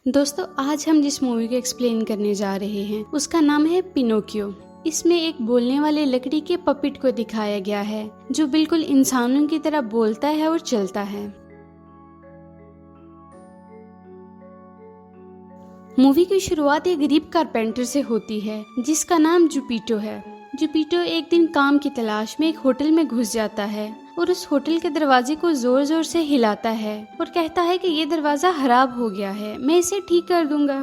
दोस्तों, आज हम जिस मूवी को एक्सप्लेन करने जा रहे हैं उसका नाम है पिनोकियो। इसमें एक बोलने वाले लकड़ी के पपेट को दिखाया गया है जो बिल्कुल इंसानों की तरह बोलता है और चलता है। मूवी की शुरुआत एक गरीब कारपेंटर से होती है जिसका नाम जुपिटो है। जुपिटो एक दिन काम की तलाश में एक होटल में घुस जाता है और उस होटल के दरवाजे को जोर जोर से हिलाता है और कहता है कि ये दरवाजा खराब हो गया है, मैं इसे ठीक कर दूंगा।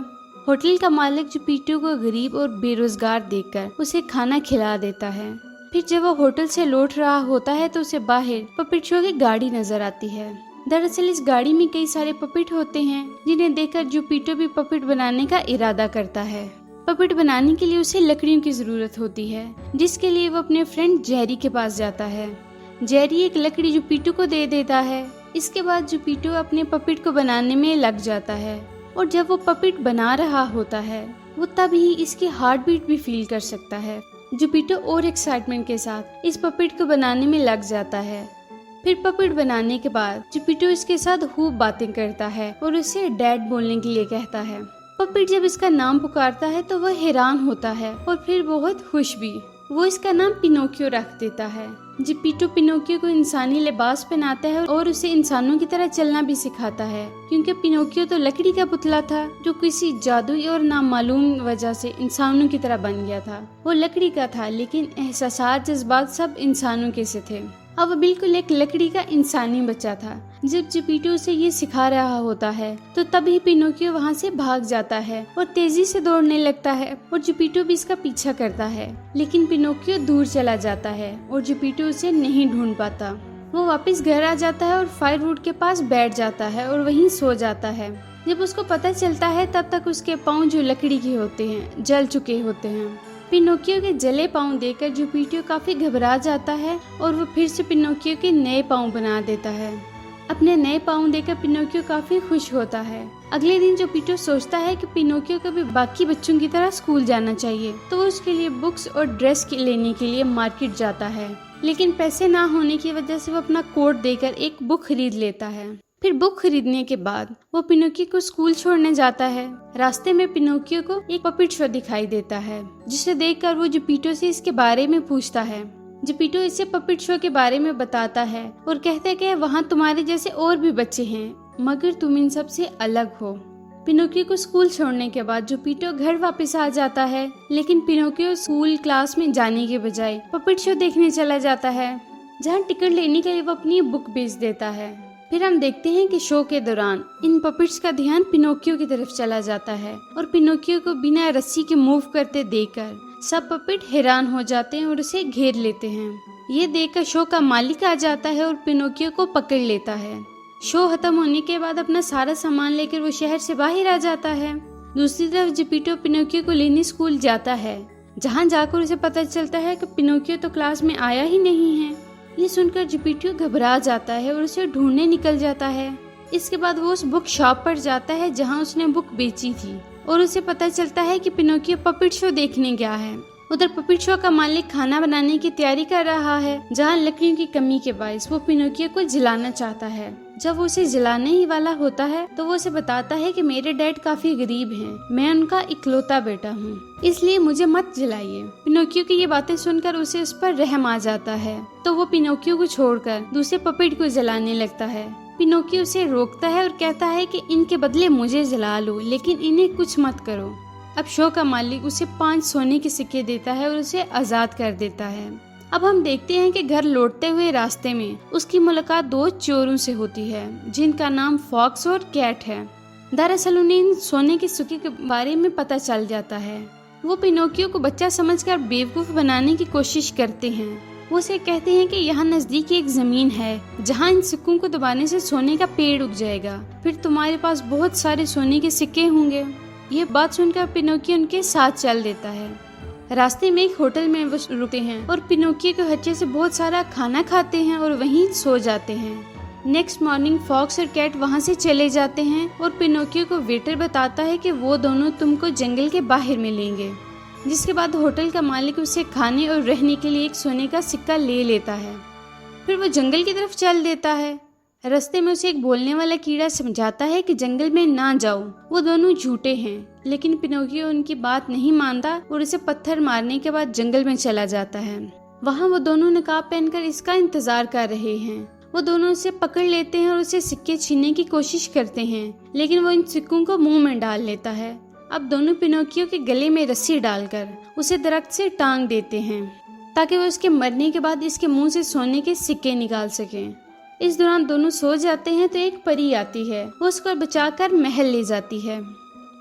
होटल का मालिक जुपिटो को गरीब और बेरोजगार देखकर उसे खाना खिला देता है। फिर जब वो होटल से लौट रहा होता है तो उसे बाहर पपेट शो की गाड़ी नजर आती है। दरअसल इस गाड़ी में कई सारे पपेट होते हैं जिन्हें देखकर जुपिटो भी पपेट बनाने का इरादा करता है। पपेट बनाने के लिए उसे लकड़ियों की जरूरत होती है, जिसके लिए वो अपने फ्रेंड जेरी के पास जाता है। जेरी एक लकड़ी जुपिटो को दे देता है। इसके बाद जुपिटो अपने पपेट को बनाने में लग जाता है और जब वो पपेट बना रहा होता है वो तभी इसकी हार्ट बीट भी फील कर सकता है। जुपिटो और एक्साइटमेंट के साथ इस पपेट को बनाने में लग जाता है। फिर पपेट बनाने के बाद जुपिटो इसके साथ खूब बातें करता है और उसे डैड बोलने के लिए कहता है। पपेट जब इसका नाम पुकारता है तो वह हैरान होता है और फिर बहुत खुश भी। वो इसका नाम पिनोकियो रख देता है। जुपिटो पिनोकियो को इंसानी लिबास पहनाता है और उसे इंसानों की तरह चलना भी सिखाता है, क्योंकि पिनोकियो तो लकड़ी का पुतला था जो किसी जादुई और नामालूम वजह से इंसानों की तरह बन गया था। वो लकड़ी का था लेकिन एहसासात जज्बात सब इंसानों के से थे। अब वो बिल्कुल एक लकड़ी का इंसानी बच्चा था। जब जुपिटो उसे ये सिखा रहा होता है तो तभी पिनोकियो वहाँ से भाग जाता है और तेजी से दौड़ने लगता है और जुपिटो भी इसका पीछा करता है, लेकिन पिनोकियो दूर चला जाता है और जुपिटो उसे नहीं ढूंढ पाता। वो वापस घर आ जाता है और फायरवुड के पास बैठ जाता है और वहीं सो जाता है। जब उसको पता चलता है तब तक उसके पाँव जो लकड़ी के होते हैं जल चुके होते हैं। पिनोकियो के जले पाँव देखकर जुपिटो काफी घबरा जाता है और वो फिर से पिनोकियो के नए पाँव बना देता है। अपने नए पाँव देखकर पिनोकियो काफी खुश होता है। अगले दिन जुपिटो सोचता है कि पिनोकियो को भी बाकी बच्चों की तरह स्कूल जाना चाहिए, तो वो उसके लिए बुक्स और ड्रेस लेने के लिए मार्केट जाता है, लेकिन पैसे ना होने की वजह से वो अपना कोट देकर एक बुक खरीद लेता है। फिर बुक खरीदने के बाद वो पिनोकियो को स्कूल छोड़ने जाता है। रास्ते में पिनोकियो को एक पपेट शो दिखाई देता है, जिसे देखकर वो जुपिटो से इसके बारे में पूछता है। जुपिटो इसे पपेट शो के बारे में बताता है और कहता है कि वहाँ तुम्हारे जैसे और भी बच्चे हैं, मगर तुम इन सब से अलग हो। पिनोकियो को स्कूल छोड़ने के बाद जुपिटो घर वापस आ जाता है, लेकिन पिनोकियो स्कूल क्लास में जाने के बजाय पपेट शो देखने चला जाता है, जहाँ टिकट लेने के लिए वो अपनी बुक बेच देता है। फिर हम देखते हैं कि शो के दौरान इन पपेट्स का ध्यान पिनोकियो की तरफ चला जाता है और पिनोकियो को बिना रस्सी के मूव करते देखकर सब पपेट हैरान हो जाते हैं और उसे घेर लेते हैं। ये देखकर शो का मालिक आ जाता है और पिनोकियो को पकड़ लेता है। शो खत्म होने के बाद अपना सारा सामान लेकर वो शहर से बाहर आ जाता है। दूसरी तरफ जुपिटो पिनोकियो को लेने स्कूल जाता है, जहाँ जाकर उसे पता चलता है कि पिनोकियो तो क्लास में आया ही नहीं है। ये सुनकर जुपिटो घबरा जाता है और उसे ढूंढने निकल जाता है। इसके बाद वो उस बुक शॉप पर जाता है जहाँ उसने बुक बेची थी और उसे पता चलता है कि पिनोकियो पपेट शो देखने गया है। उधर पपेट शो का मालिक खाना बनाने की तैयारी कर रहा है, जहाँ लकड़ियों की कमी के बायस वो पिनोकियो को जलाना चाहता है। जब वो उसे जलाने ही वाला होता है तो वो उसे बताता है कि मेरे डैड काफी गरीब हैं, मैं उनका इकलौता बेटा हूँ, इसलिए मुझे मत जलाइए। पिनोकियो की ये बातें सुनकर उसे उस पर रहम आ जाता है, तो वो पिनोकियो को छोड़कर दूसरे पपेट को जलाने लगता है। पिनोकियो उसे रोकता है और कहता है कि इनके बदले मुझे जला लो, लेकिन इन्हें कुछ मत करो। अब शो का मालिक उसे 5 सोने के सिक्के देता है और उसे आजाद कर देता है। अब हम देखते हैं कि घर लौटते हुए रास्ते में उसकी मुलाकात 2 चोरों से होती है, जिनका नाम फॉक्स और कैट है। दरअसल उन्हें इन सोने के सिक्के के बारे में पता चल जाता है। वो पिनोकियो को बच्चा समझकर बेवकूफ बनाने की कोशिश करते हैं। वो उसे कहते हैं कि यहाँ नजदीक एक जमीन है जहाँ इन सिक्कों को दबाने से सोने का पेड़ उग जाएगा, फिर तुम्हारे पास बहुत सारे सोने के सिक्के होंगे। ये बात सुनकर पिनोकियो उनके साथ चल देता है। रास्ते में एक होटल में वो रुकते हैं और पिनोकियो के हच्चे से बहुत सारा खाना खाते हैं और वहीं सो जाते हैं। नेक्स्ट मॉर्निंग फॉक्स और कैट वहां से चले जाते हैं और पिनोकियो को वेटर बताता है कि वो दोनों तुमको जंगल के बाहर मिलेंगे। जिसके बाद होटल का मालिक उसे खाने और रहने के लिए एक सोने का सिक्का ले लेता है। फिर वो जंगल की तरफ चल देता है। रास्ते में उसे एक बोलने वाला कीड़ा समझाता है कि जंगल में ना जाओ, वो दोनों झूठे हैं। लेकिन पिनोकियो उनकी बात नहीं मानता और उसे पत्थर मारने के बाद जंगल में चला जाता है। वहाँ वो दोनों नकाब पहनकर इसका इंतजार कर रहे हैं। वो दोनों उसे पकड़ लेते हैं और उसे सिक्के छीनने की कोशिश करते हैं, लेकिन वो इन सिक्कों को मुंह में डाल लेता है। अब दोनों पिनोकियो के गले में रस्सी डालकर उसे दरख्त से टांग देते हैं ताकि वो उसके मरने के बाद इसके मुंह से सोने के सिक्के निकाल सकें। इस दौरान दोनों सो जाते हैं तो एक परी आती है, वो उसको बचाकर महल ले जाती है।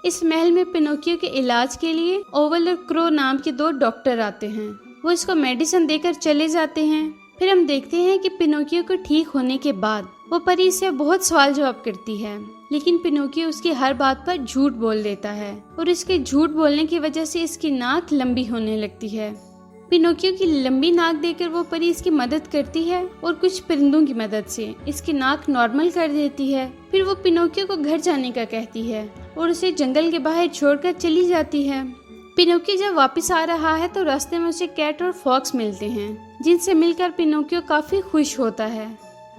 इस महल में पिनोकियो के इलाज के लिए ओवल और क्रो नाम के 2 डॉक्टर आते हैं। वो इसको मेडिसिन देकर चले जाते हैं। फिर हम देखते हैं कि पिनोकियो को ठीक होने के बाद वो परी से बहुत सवाल जवाब करती है, लेकिन पिनोकियो उसकी हर बात पर झूठ बोल देता है और इसके झूठ बोलने की वजह से इसकी नाक लंबी होने लगती है। पिनोकियो की लंबी नाक देखकर वो परी इसकी मदद करती है और कुछ परिंदों की मदद से इसकी नाक नॉर्मल कर देती है। फिर वो पिनोकियो को घर जाने का कहती है और उसे जंगल के बाहर छोड़कर चली जाती है। पिनोकियो जब वापस आ रहा है तो रास्ते में उसे कैट और फॉक्स मिलते हैं, जिनसे मिलकर पिनोकियो काफी खुश होता है।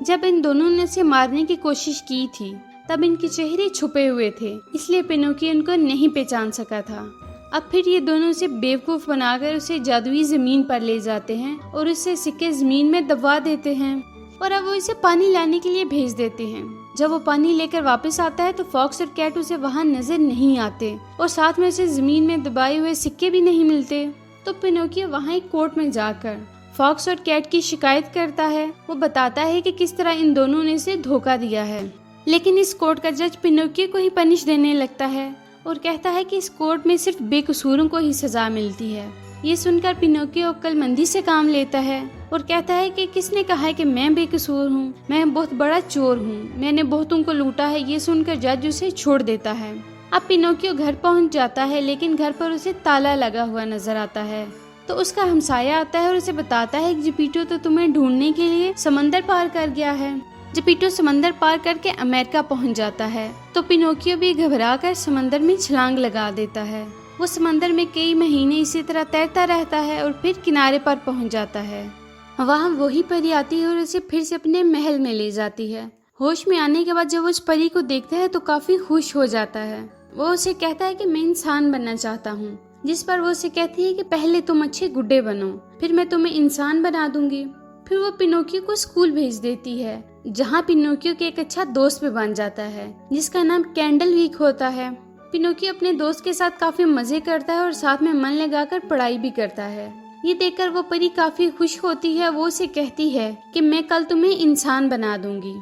जब इन दोनों ने उसे मारने की कोशिश की थी तब इनके चेहरे छुपे हुए थे, इसलिए पिनोकियो इनको नहीं पहचान सका था। अब फिर ये दोनों उसे बेवकूफ बनाकर उसे जादुई जमीन पर ले जाते हैं और उससे सिक्के जमीन में दबा देते हैं और अब वो इसे पानी लाने के लिए भेज देते हैं। जब वो पानी लेकर वापस आता है तो फॉक्स और कैट उसे वहाँ नजर नहीं आते और साथ में उसे जमीन में दबाए हुए सिक्के भी नहीं मिलते। तो पिनोकियो वहाँ एक कोर्ट में जाकर फॉक्स और कैट की शिकायत करता है। वो बताता है कि किस तरह इन दोनों ने इसे धोखा दिया है, लेकिन इस कोर्ट का जज पिनोकियो को ही पनिश देने लगता है और कहता है कि इस कोर्ट में सिर्फ बेकसूरों को ही सजा मिलती है। ये सुनकर पिनोकियो अक्लमंदी से काम लेता है और कहता है कि किसने कहा है कि मैं बेकसूर हूँ, मैं बहुत बड़ा चोर हूँ, मैंने बहुतों को लूटा है। ये सुनकर जज उसे छोड़ देता है। अब पिनोकियो घर पहुँच जाता है, लेकिन घर पर उसे ताला लगा हुआ नजर आता है। तो उसका हमसाया आता है और उसे बताता है कि जिपीटो तो तुम्हें ढूंढने के लिए समंदर पार कर गया है। जिपीटो समंदर पार करके अमेरिका पहुंच जाता है तो पिनोकियो भी घबराकर समंदर में छलांग लगा देता है। वो समंदर में कई महीने इसी तरह तैरता रहता है और फिर किनारे पर पहुंच जाता है। वहाँ वही परी आती है और उसे फिर से अपने महल में ले जाती है। होश में आने के बाद जब वो उस परी को देखता है तो काफी खुश हो जाता है। वो उसे कहता है कि मैं इंसान बनना चाहता हूँ, जिस पर वो उसे कहती है कि पहले तुम अच्छे गुड्डे बनो, फिर मैं तुम्हें इंसान बना दूंगी। फिर वो पिनोकियो को स्कूल भेज देती है, जहाँ पिनोकियो के एक अच्छा दोस्त भी बन जाता है जिसका नाम कैंडल वीक होता है। पिनोकियो अपने दोस्त के साथ काफी मजे करता है और साथ में मन लगाकर पढ़ाई भी करता है। ये देखकर वो परी काफी खुश होती है। वो उसे कहती है कि मैं कल तुम्हें इंसान बना दूंगी।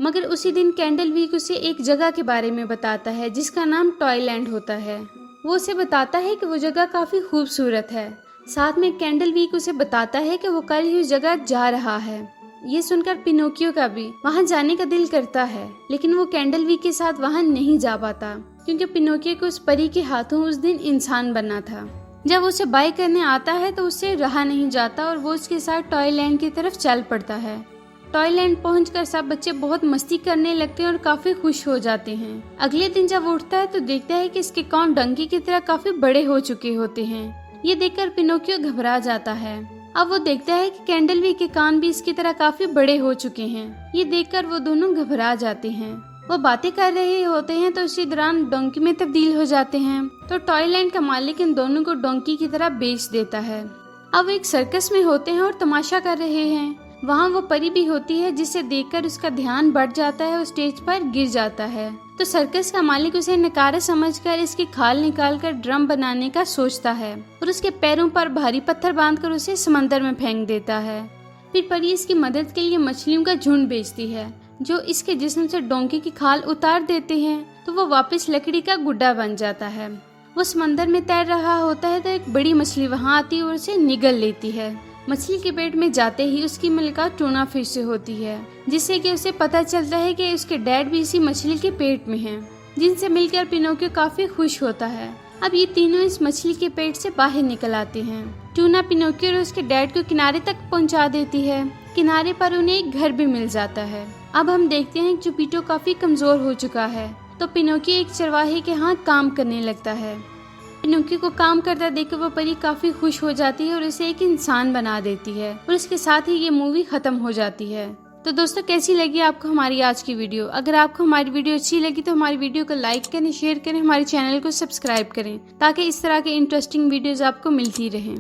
मगर उसी दिन कैंडल वीक उसे एक जगह के बारे में बताता है जिसका नाम टॉयलैंड होता है। वो उसे बताता है कि वो जगह काफी खूबसूरत है। साथ में कैंडल वीक उसे बताता है कि वो कल ही उस जगह जा रहा है। ये सुनकर पिनोकियो का भी वहाँ जाने का दिल करता है, लेकिन वो कैंडल वीक के साथ वहाँ नहीं जा पाता क्योंकि पिनोकियो को उस परी के हाथों उस दिन इंसान बनना था। जब उसे बाय करने आता है तो उससे रहा नहीं जाता और वो उसके साथ टॉयलैंड की तरफ चल पड़ता है। टॉयलैंड पहुंचकर सब बच्चे बहुत मस्ती करने लगते हैं और काफी खुश हो जाते हैं। अगले दिन जब उठता है तो देखता है कि इसके कान डंकी की तरह काफी बड़े हो चुके होते हैं। ये देखकर पिनोकियो घबरा जाता है। अब वो देखता है कि कैंडल वीक के कान भी इसकी तरह काफी बड़े हो चुके हैं। ये देखकर वो दोनों घबरा जाते हैं। वो बातें कर रहे होते हैं तो उसी दौरान डोंकी में तब्दील हो जाते हैं। तो टॉयलैंड का मालिक इन दोनों को डोंकी की तरह बेच देता है। अब वो एक सर्कस में होते हैं और तमाशा कर रहे हैं। वहाँ वो परी भी होती है जिसे देखकर उसका ध्यान बढ़ जाता है और स्टेज पर गिर जाता है। तो सर्कस का मालिक उसे नकारा समझकर इसकी खाल निकालकर ड्रम बनाने का सोचता है और उसके पैरों पर भारी पत्थर बांधकर उसे समंदर में फेंक देता है। फिर परी इसकी मदद के लिए मछलियों का झुंड भेजती है जो इसके जिस्म से डोंकी की खाल उतार देते हैं। तो वो वापस लकड़ी का गुड्डा बन जाता है। वो समंदर में तैर रहा होता है तो एक बड़ी मछली वहाँ आती है और उसे निगल लेती है। मछली के पेट में जाते ही उसकी मुलाकात टूना फिश से होती है, जिससे कि उसे पता चलता है कि उसके डैड भी इसी मछली के पेट में हैं, जिनसे मिलकर पिनोकियो काफी खुश होता है। अब ये तीनों इस मछली के पेट से बाहर निकल आते हैं। टूना पिनोकियो और उसके डैड को किनारे तक पहुंचा देती है। किनारे पर उन्हें एक घर भी मिल जाता है। अब हम देखते हैं कि जिपीटो काफी कमजोर हो चुका है तो पिनोकियो एक चरवाहे के यहाँ काम करने लगता है। पिनोकियो को काम करता देखकर वो परी काफी खुश हो जाती है और उसे एक इंसान बना देती है और इसके साथ ही ये मूवी खत्म हो जाती है। तो दोस्तों कैसी लगी आपको हमारी आज की वीडियो? अगर आपको हमारी वीडियो अच्छी लगी तो हमारी वीडियो को लाइक करें, शेयर करें, हमारे चैनल को सब्सक्राइब करें ताकि इस तरह के इंटरेस्टिंग वीडियोस आपको मिलती रहें।